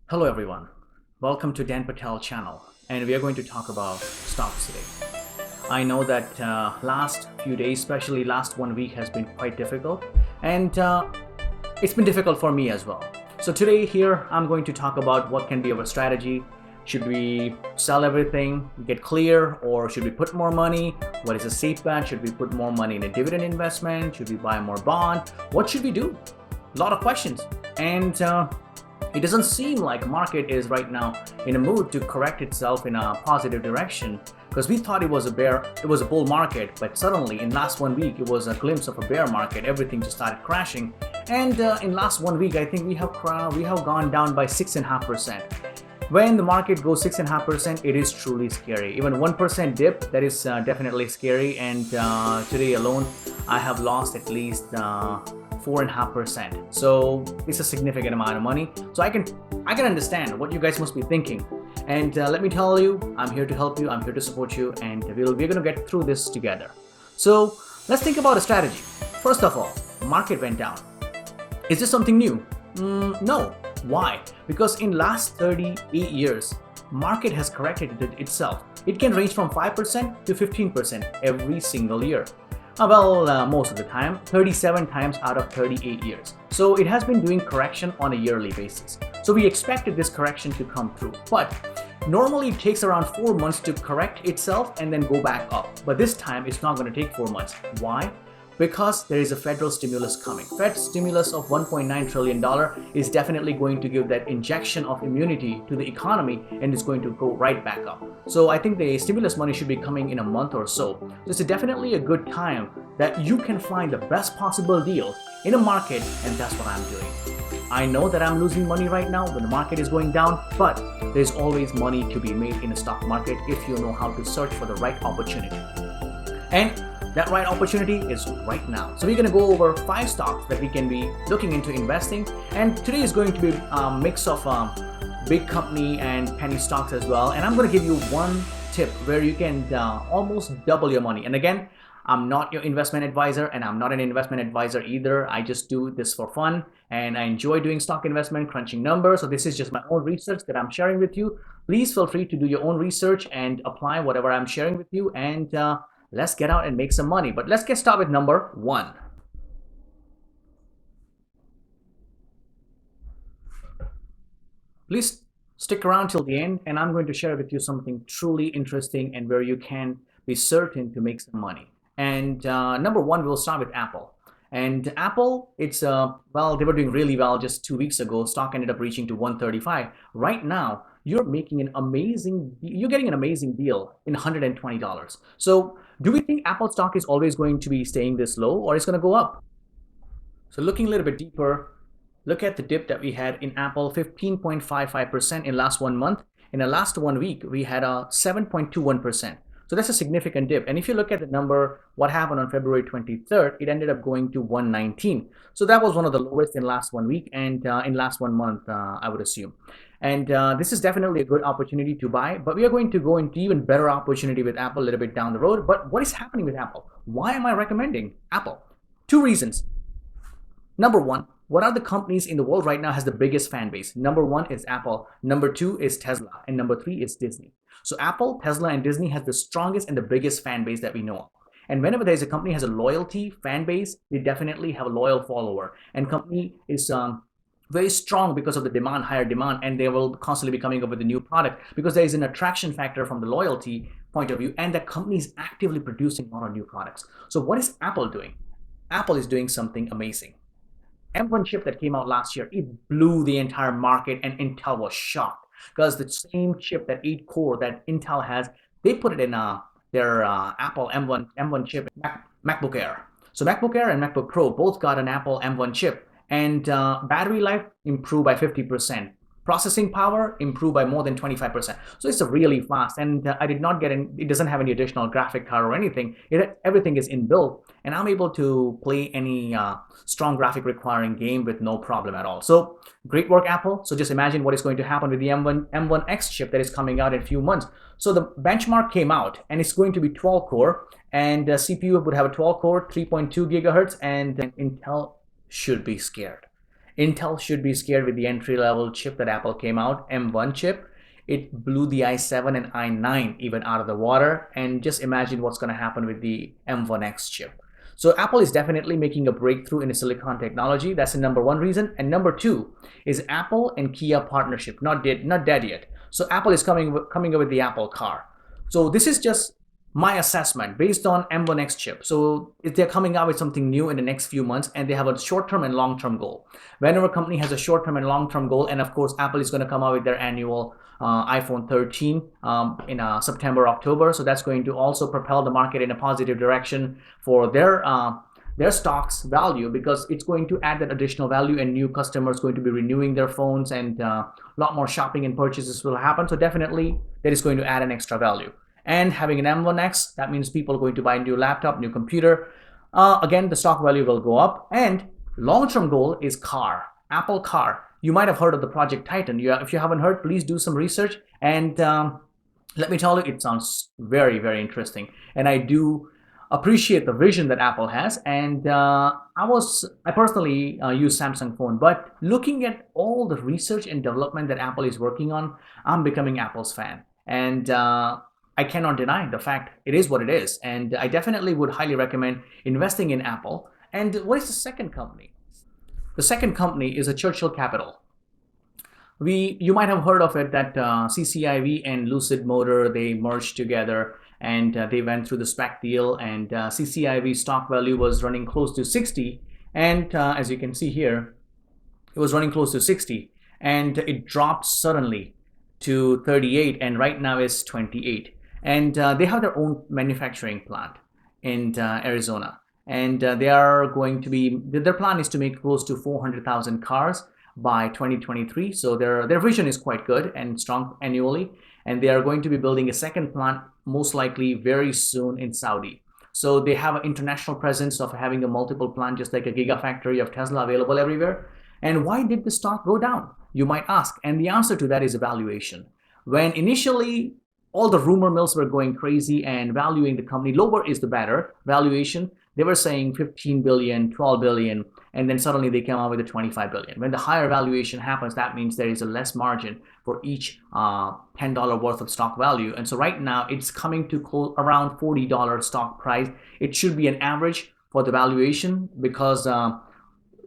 Hello everyone, welcome to Dan Patel channel, and we are going to talk about stocks today. I know that last few days, especially last 1 week, has been quite difficult, and it's been difficult for me as well. So today here, I'm going to talk about what can be our strategy. Should we sell everything, get clear, or should we put more money? What is a safe bet? Should we put more money in a dividend investment? Should we buy more bond? What should we do? A lot of questions, and it doesn't seem like market is right now in a mood to correct itself in a positive direction, because we thought it was a bull market, but suddenly in last 1 week it was a glimpse of a bear market. Everything just started crashing, and in last 1 week I think we have gone down by 6.5%. When the market goes 6.5%, it is truly scary. Even 1% dip, that is definitely scary. And today alone, I have lost at least 4.5%. So it's a significant amount of money. So I can understand what you guys must be thinking. And let me tell you, I'm here to help you. I'm here to support you, and we're going to get through this together. So let's think about a strategy. First of all, market went down. Is this something new? No. Why? Because in last 38 years, market has corrected itself. It can range from 5% to 15% every single year. Most of the time, 37 times out of 38 years. So it has been doing correction on a yearly basis. So we expected this correction to come through. But normally it takes around 4 months to correct itself and then go back up. But this time it's not going to take 4 months. Why? Because there is a federal stimulus coming. Fed stimulus of $1.9 trillion is definitely going to give that injection of immunity to the economy, and it's going to go right back up. So I think the stimulus money should be coming in a month or so. This is definitely a good time that you can find the best possible deal in a market, and that's what I'm doing. I know that I'm losing money right now when the market is going down, but there's always money to be made in the stock market if you know how to search for the right opportunity. And that right opportunity is right now. So we're going to go over 5 stocks that we can be looking into investing. And today is going to be a mix of big company and penny stocks as well. And I'm going to give you one tip where you can almost double your money. And again, I'm not your investment advisor, and I'm not an investment advisor either. I just do this for fun, and I enjoy doing stock investment, crunching numbers. So this is just my own research that I'm sharing with you. Please feel free to do your own research and apply whatever I'm sharing with you. And let's get out and make some money. But let's get started with number 1. Please stick around till the end, and I'm going to share with you something truly interesting and where you can be certain to make some money. And number 1, we'll start with Apple. And Apple, they were doing really well just 2 weeks ago. Stock ended up reaching to 135. Right now, you're getting an amazing deal in $120. So do we think Apple stock is always going to be staying this low, or it's going to go up? So looking a little bit deeper, look at the dip that we had in Apple, 15.55% in last 1 month. In the last 1 week, we had a 7.21%. So that's a significant dip. And if you look at the number, what happened on February 23rd, it ended up going to 119. So that was one of the lowest in last 1 week and in last 1 month, I would assume. And this is definitely a good opportunity to buy, but we are going to go into even better opportunity with Apple a little bit down the road. But what is happening with Apple? Why am I recommending Apple? 2 reasons. Number 1, what are the companies in the world right now has the biggest fan base? Number 1 is Apple, number 2 is Tesla, and number 3 is Disney. So Apple, Tesla, and Disney has the strongest and the biggest fan base that we know of. And whenever there's a company has a loyalty fan base, they definitely have a loyal follower. And company is very strong because of the demand, higher demand, and they will constantly be coming up with a new product because there is an attraction factor from the loyalty point of view, and the company is actively producing a lot of new products. So what is Apple doing? Apple is doing something amazing. M1 chip that came out last year, it blew the entire market, and Intel was shocked because the same chip, that 8 core that Intel has, they put it in their Apple M1 chip, MacBook Air. So MacBook Air and MacBook Pro both got an Apple M1 chip, and battery life improved by 50%. Processing power improved by more than 25%. So it's a really fast, and I did not get in, it doesn't have any additional graphic card or anything. Everything is inbuilt, and I'm able to play any strong graphic requiring game with no problem at all. So great work, Apple. So just imagine what is going to happen with the M1X chip that is coming out in a few months. So the benchmark came out, and it's going to be 12 core, and CPU would have a 12 core, 3.2 gigahertz, and Intel should be scared. Intel should be scared with the entry-level chip that Apple came out, M1 chip. It blew the i7 and i9 even out of the water. And just imagine what's going to happen with the M1X chip. So Apple is definitely making a breakthrough in the silicon technology. That's the number one reason. And number two is Apple and Kia partnership, not dead yet. So Apple is coming up with the Apple car. So this is just my assessment based on M1X chip. So if they're coming out with something new in the next few months, and they have a short-term and long-term goal. Whenever a company has a short-term and long-term goal, and of course Apple is going to come out with their annual iPhone 13 in September, October. So that's going to also propel the market in a positive direction for their stocks value, because it's going to add that additional value, and new customers going to be renewing their phones, and a lot more shopping and purchases will happen. So definitely that is going to add an extra value. And having an M1X, that means people are going to buy a new laptop, new computer. Again, the stock value will go up. And long-term goal is car, Apple car. You might have heard of the Project Titan. If you haven't heard, please do some research. And let me tell you, it sounds very, very interesting. And I do appreciate the vision that Apple has. And I personally use Samsung phone, but looking at all the research and development that Apple is working on, I'm becoming Apple's fan. And I cannot deny the fact it is what it is. And I definitely would highly recommend investing in Apple. And what is the second company? The second company is a Churchill Capital. You might have heard of it, that CCIV and Lucid Motor, they merged together, and they went through the SPAC deal, and CCIV stock value was running close to 60. And as you can see here, it was running close to 60, and it dropped suddenly to 38, and right now it's 28. And they have their own manufacturing plant in Arizona. And they are going to be, their plan is to make close to 400,000 cars by 2023. So their vision is quite good and strong annually. And they are going to be building a second plant, most likely very soon, in Saudi. So they have an international presence of having a multiple plant, just like a gigafactory of Tesla available everywhere. And why did the stock go down, you might ask? And the answer to that is evaluation. When initially all the rumor mills were going crazy and valuing the company, lower is the better valuation. They were saying 15 billion, 12 billion, and then suddenly they came out with a 25 billion. When the higher valuation happens, that means there is a less margin for each $10 worth of stock value. And so right now it's coming to around $40 stock price. It should be an average for the valuation, because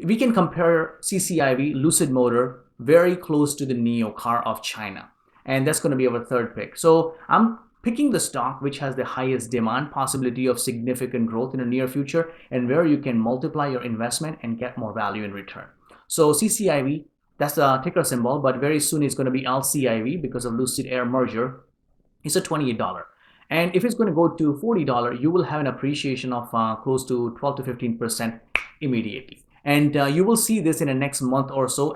we can compare CCIV, Lucid Motor, very close to the NIO car of China. And that's going to be our third pick. So I'm picking the stock which has the highest demand, possibility of significant growth in the near future, and where you can multiply your investment and get more value in return. So CCIV, that's the ticker symbol, but very soon it's going to be LCIV because of Lucid Air merger. It's a $28. And if it's going to go to $40, you will have an appreciation of close to 12 to 15% immediately. And you will see this in the next month or so.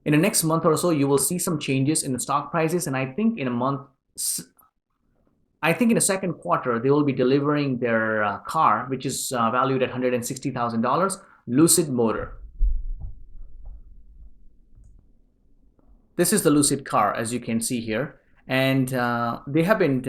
In the next month or so, you will see some changes in the stock prices. And I think in the second quarter, they will be delivering their car, which is valued at $160,000, Lucid Motor. This is the Lucid car, as you can see here. And they have been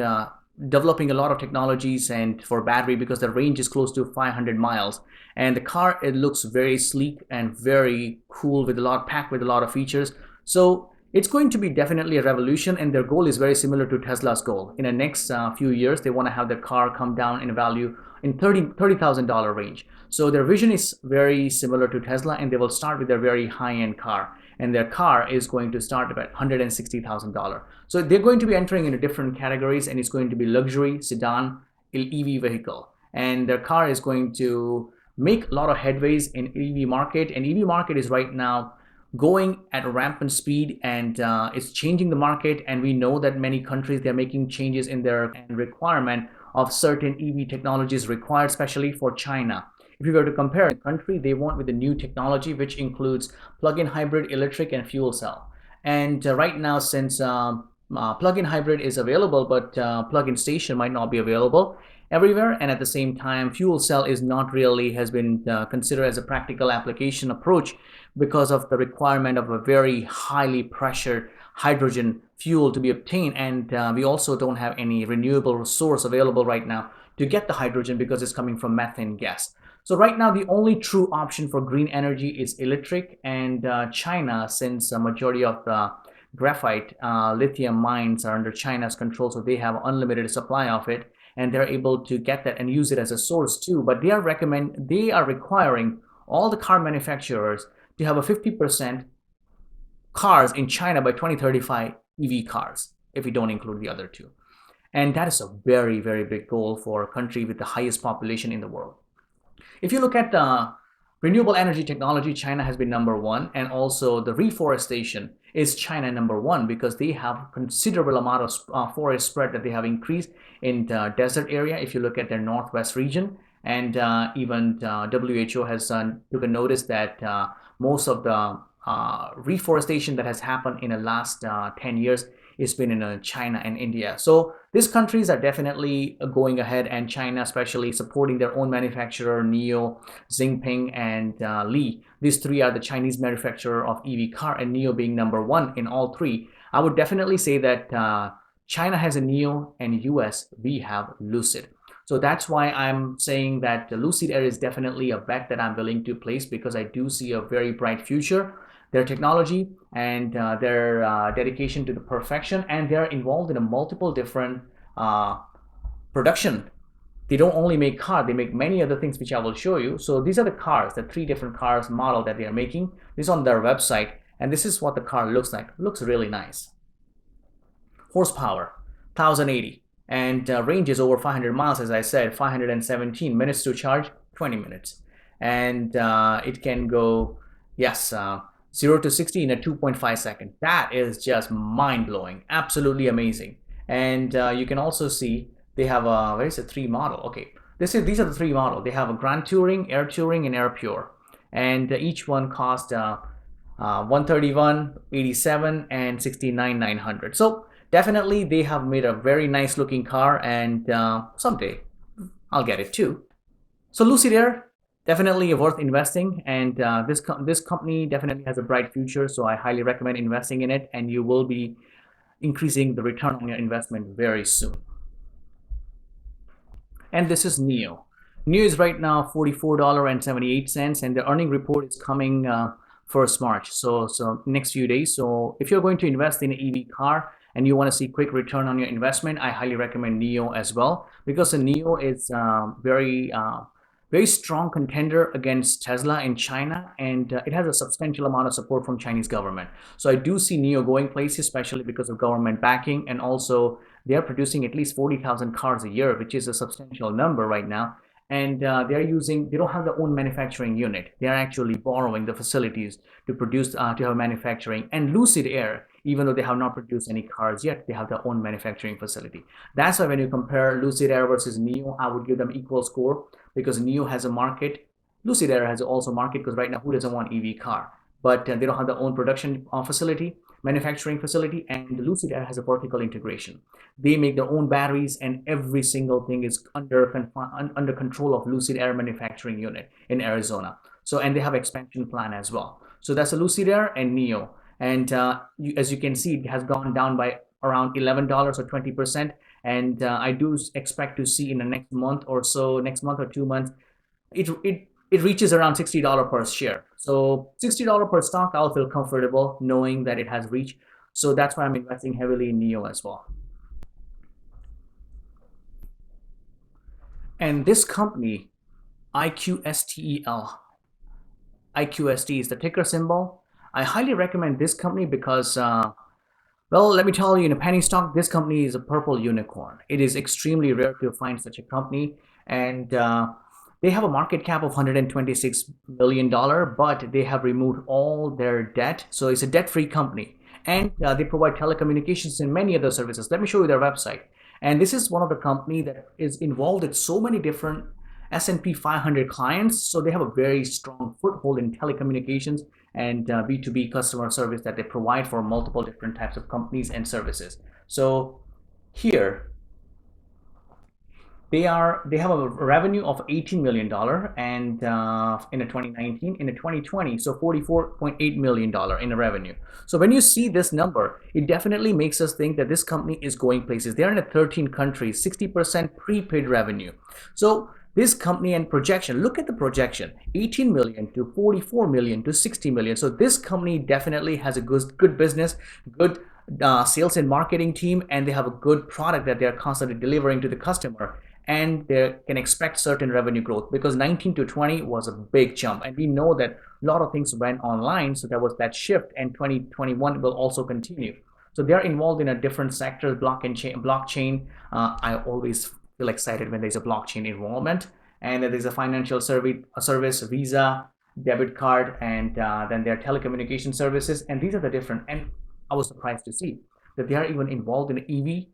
developing a lot of technologies and for battery, because the range is close to 500 miles. And the car, it looks very sleek and very cool, packed with a lot of features. So it's going to be definitely a revolution, and their goal is very similar to Tesla's goal. In the next few years, they want to have their car come down in value in $30,000 range. So their vision is very similar to Tesla, and they will start with their very high-end car. And their car is going to start at $160,000. So they're going to be entering into different categories, and it's going to be luxury, sedan, EV vehicle. And their car is going to make a lot of headways in EV market. And EV market is right now going at rampant speed, and it's changing the market. And we know that many countries, they're making changes in their requirement of certain EV technologies required, especially for China. If you were to compare the country, they want with the new technology, which includes plug-in hybrid, electric, and fuel cell. And right now, since plug-in hybrid is available, but plug-in station might not be available everywhere, and at the same time, fuel cell is not really has been considered as a practical application approach because of the requirement of a very highly pressured hydrogen fuel to be obtained. And we also don't have any renewable source available right now to get the hydrogen, because it's coming from methane gas. So right now, the only true option for green energy is electric, and China, since a majority of the graphite lithium mines are under China's control, so they have unlimited supply of it, and they're able to get that and use it as a source too. But they are requiring all the car manufacturers to have a 50% cars in China by 2035 EV cars, if we don't include the other two. And that is a very, very big goal for a country with the highest population in the world. If you look at renewable energy technology, China has been number one, and also the reforestation is China number one because they have considerable amount of forest spread that they have increased in the desert area. If you look at their northwest region, and even WHO has took a notice that most of the reforestation that has happened in the last 10 years has been in China and India. So these countries are definitely going ahead, and China especially supporting their own manufacturer, NIO, Xinpeng, and Li. These three are the Chinese manufacturer of EV car, and NIO being number one in all three. I would definitely say that China has a NIO, and US, we have Lucid. So that's why I'm saying that Lucid Air is definitely a bet that I'm willing to place because I do see a very bright future. Their technology and their dedication to the perfection, and they're involved in a multiple different production. They don't only make cars, they make many other things which I will show you. So these are the cars, the three different cars model that they are making. This is on their website, and this is what the car looks like. It looks really nice. Horsepower, 1080, and range is over 500 miles, as I said, 517 minutes to charge, 20 minutes. And it can go, yes, 0 to 60 in a 2.5 seconds. That is just mind-blowing, absolutely amazing. And you can also see they have a, where is the three model? Okay, these are the three model. They have a Grand Touring, Air Touring, and Air Pure. And each one cost 131, 87, and 69,900. So definitely they have made a very nice looking car, and someday I'll get it too. So Lucid Air, definitely worth investing, and this company definitely has a bright future, so I highly recommend investing in it, and you will be increasing the return on your investment very soon. And this is NIO. NIO is right now $44.78, and the earning report is coming 1st March, so next few days. So if you're going to invest in an EV car and you want to see quick return on your investment, I highly recommend NIO as well, because the NIO is very strong contender against Tesla in China, and it has a substantial amount of support from Chinese government. So I do see NIO going places, especially because of government backing, and also they are producing at least 40,000 cars a year, which is a substantial number right now. And they don't have their own manufacturing unit. They are actually borrowing the facilities to produce, to have manufacturing. And Lucid Air, even though they have not produced any cars yet, they have their own manufacturing facility. That's why when you compare Lucid Air versus NIO, I would give them equal score, because NIO has a market. Lucid Air has also a market, because right now, who doesn't want EV car? But they don't have their own production facility, manufacturing facility, and Lucid Air has a vertical integration. They make their own batteries, and every single thing is under control of Lucid Air manufacturing unit in Arizona. So, and they have expansion plan as well. So that's a Lucid Air and NIO. And as you can see, it has gone down by around $11 or 20%. And I do expect to see in the next month or so, next month or 2 months, it reaches around $60 per share. So $60 per stock, I'll feel comfortable knowing that it has reached. So that's why I'm investing heavily in NIO as well. And this company, IQSTEL, IQST is the ticker symbol. I highly recommend this company because, well, let me tell you, in a penny stock, this company is a purple unicorn. It is extremely rare to find such a company, and they have a market cap of $126 million, but they have removed all their debt. So it's a debt-free company, and they provide telecommunications and many other services. Let me show you their website. And this is one of the company that is involved in so many different S&P 500 clients. So they have a very strong foothold in telecommunications and B2B customer service that they provide for multiple different types of companies and services. So here they have a revenue of $18 million, and in a 2019, in a 2020, so $44.8 million in a revenue. So when you see this number, it definitely makes us think that this company is going places. They're in 13 countries, 60% prepaid revenue. So This company and projection, look at the projection, 18 million to 44 million to 60 million. So this company definitely has a good business, good sales and marketing team, and they have a good product that they're constantly delivering to the customer, and they can expect certain revenue growth, because 19 to 20 was a big jump, and we know that a lot of things went online, so there was that shift, and 2021 will also continue. So they're involved in a different sector, blockchain. I always feel excited when there's a blockchain involvement, and there's a financial service, Visa, debit card, and then there are telecommunication services, and these are the different. And I was surprised to see that they are even involved in EV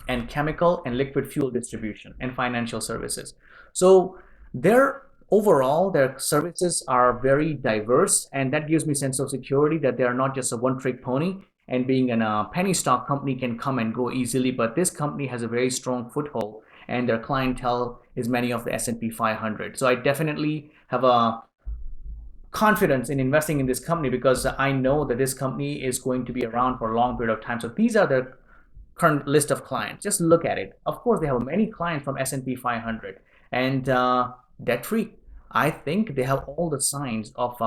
and chemical and liquid fuel distribution and financial services. So their overall their services are very diverse, and that gives me sense of security that they are not just a one-trick pony, and being a penny stock company can come and go easily, but this company has a very strong foothold, and their clientele is many of the S&P 500. So I definitely have a confidence in investing in this company, because I know that this company is going to be around for a long period of time. So these are the current list of clients. Just look at it. Of course, they have many clients from S&P 500, and debt free. I think they have all the signs of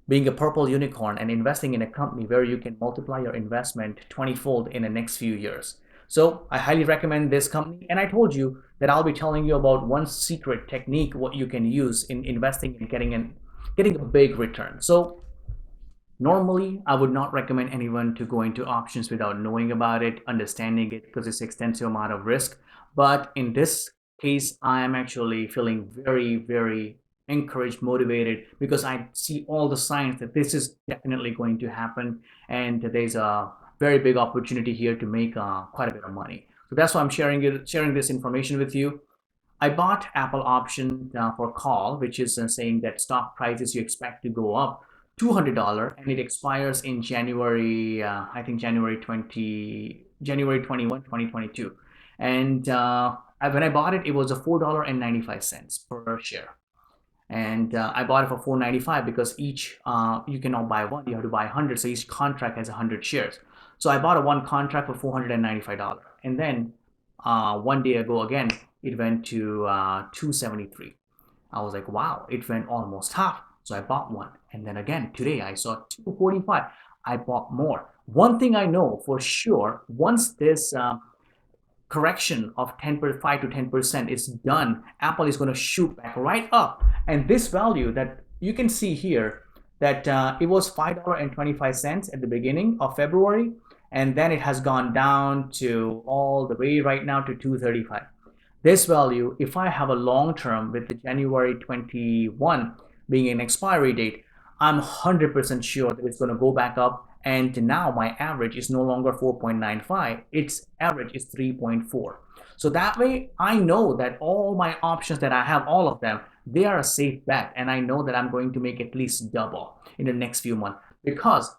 being a purple unicorn and investing in a company where you can multiply your investment 20-fold in the next few years. So I highly recommend this company, and I told you that I'll be telling you about one secret technique what you can use in investing and getting a big return. So normally, I would not recommend anyone to go into options without knowing about it, understanding it, because it's extensive amount of risk. But in this case, I am actually feeling very, very encouraged, motivated, because I see all the signs that this is definitely going to happen, and there's a very big opportunity here to make quite a bit of money. So that's why I'm sharing this information with you. I bought Apple option for call, which is saying that stock prices you expect to go up $200, and it expires in January, I think January 21, 2022. And when I bought it, it was a $4.95 per share. And I bought it for $4.95 because each, you cannot buy one, you have to buy 100. So each contract has 100 shares. So I bought one contract for $495. And then one day ago, again, it went to 273. I was like, wow, it went almost half. So I bought one. And then again, today I saw 245. I bought more. One thing I know for sure, once this correction of 5 to 10% is done, Apple is going to shoot back right up. And this value that you can see here, that it was $5.25 at the beginning of February, and then it has gone down to all the way right now to 235. This value, if I have a long term with the January 21 being an expiry date, I'm 100% sure that it's going to go back up. And now my average is no longer 4.95, its average is 3.4. So that way I know that all my options that I have, all of them, they are a safe bet. And I know that I'm going to make at least double in the next few months, because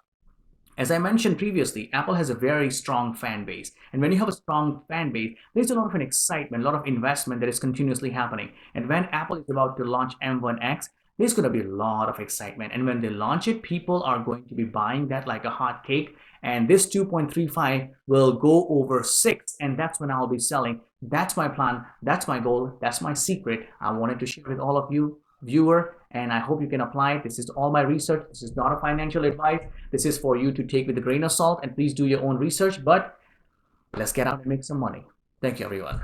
as I mentioned previously, Apple has a very strong fan base. And when you have a strong fan base, there's a lot of an excitement, a lot of investment that is continuously happening. And when Apple is about to launch M1X, there's going to be a lot of excitement. And when they launch it, people are going to be buying that like a hot cake. And this 2.35 will go over 6. And that's when I'll be selling. That's my plan. That's my goal. That's my secret. I wanted to share with all of you, viewer, and I hope you can apply it. This is all my research. This is not a financial advice. This is for you to take with a grain of salt, and please do your own research. But let's get out and make some money. Thank you, everyone.